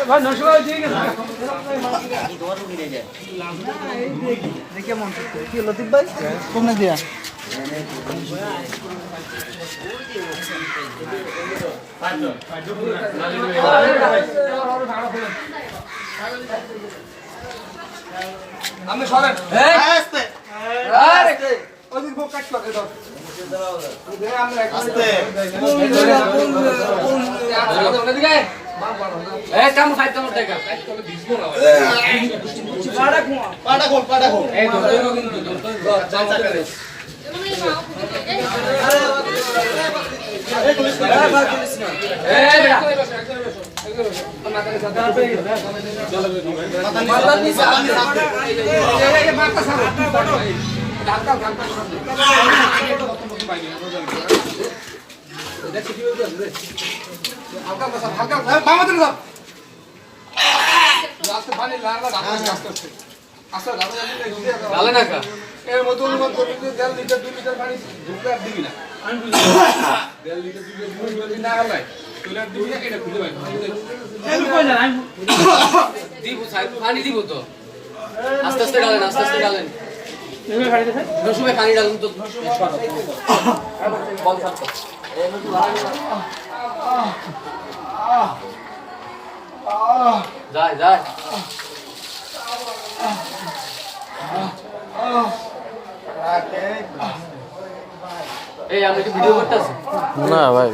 ভাই 900 টাকা দিয়ে গেছে দেখে মন কি লতিফ ভাই কমনে দিয়া আমি সরেন আস্তে আরে ওদিক বক কাট করে দাও আমরা আস্তে ওদিকে এ কাম খাইতে মত দেখা কাট করে দিছবো না পাড়া খোল এই ধরে কিন্তু চাল চাকা দে এর মতো অনুমান করবি যে 1.5 লিটার 2 লিটার পানি ঢুকলে আর দিবি না 1.5 লিটার 2 লিটার যদি না গেলাই তুই আর দিবি না এটা খুলে ভাই দিব পানি দিব তো আস্তে আস্তে ডালেন নসুবে পানি ডালুন তো বল থাকতো যায় এই আমি কি ভিডিও করতেছি না ভাই